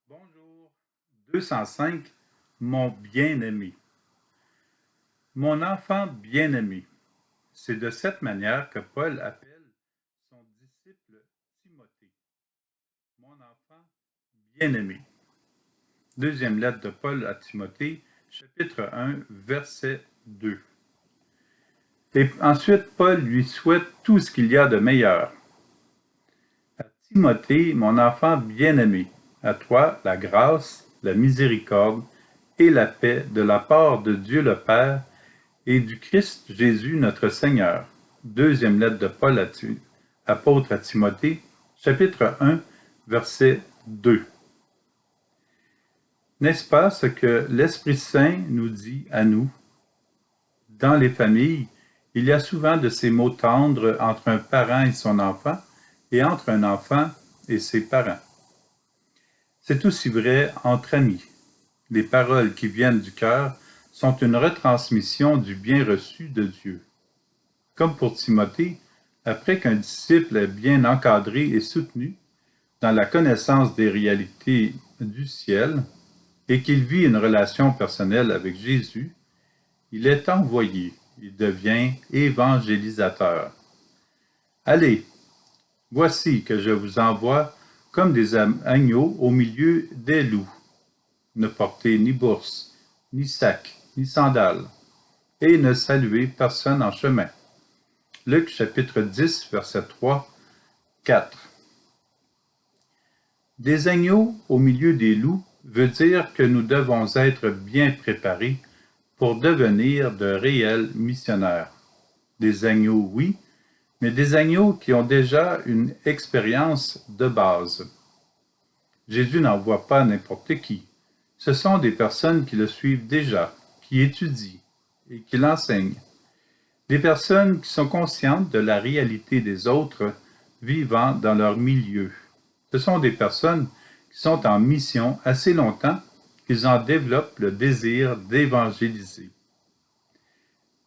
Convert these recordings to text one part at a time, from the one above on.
Bonjour. 205. Mon bien-aimé. Mon enfant bien-aimé. C'est de cette manière que Paul appelle son disciple Timothée. Mon enfant bien-aimé. Deuxième lettre de Paul à Timothée, chapitre 1, verset 2. Et ensuite, Paul lui souhaite tout ce qu'il y a de meilleur. À Timothée, mon enfant bien-aimé, à toi la grâce, la miséricorde et la paix de la part de Dieu le Père et du Christ Jésus notre Seigneur. Deuxième lettre de Paul apôtre à Timothée, chapitre 1, verset 2. N'est-ce pas ce que l'Esprit Saint nous dit à nous? Dans les familles, il y a souvent de ces mots tendres entre un parent et son enfant, et entre un enfant et ses parents. C'est aussi vrai entre amis. Les paroles qui viennent du cœur sont une retransmission du bien reçu de Dieu. Comme pour Timothée, après qu'un disciple est bien encadré et soutenu dans la connaissance des réalités du ciel et qu'il vit une relation personnelle avec Jésus, il est envoyé, il devient évangélisateur. Allez, voici que je vous envoie comme des agneaux au milieu des loups. Ne portez ni bourse, ni sac, ni sandales, et ne saluez personne en chemin. Luc chapitre 10, verset 3, 4. Des agneaux au milieu des loups veut dire que nous devons être bien préparés pour devenir de réels missionnaires. Des agneaux, oui, mais des agneaux qui ont déjà une expérience de base. Jésus n'envoie pas n'importe qui. Ce sont des personnes qui le suivent déjà, qui étudient et qui l'enseignent. Des personnes qui sont conscientes de la réalité des autres vivant dans leur milieu. Ce sont des personnes qui sont en mission assez longtemps qu'ils en développent le désir d'évangéliser.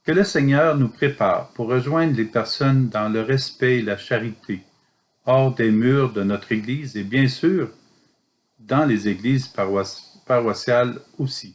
Que le Seigneur nous prépare pour rejoindre les personnes dans le respect et la charité, hors des murs de notre Église et bien sûr dans les églises paroissiales aussi.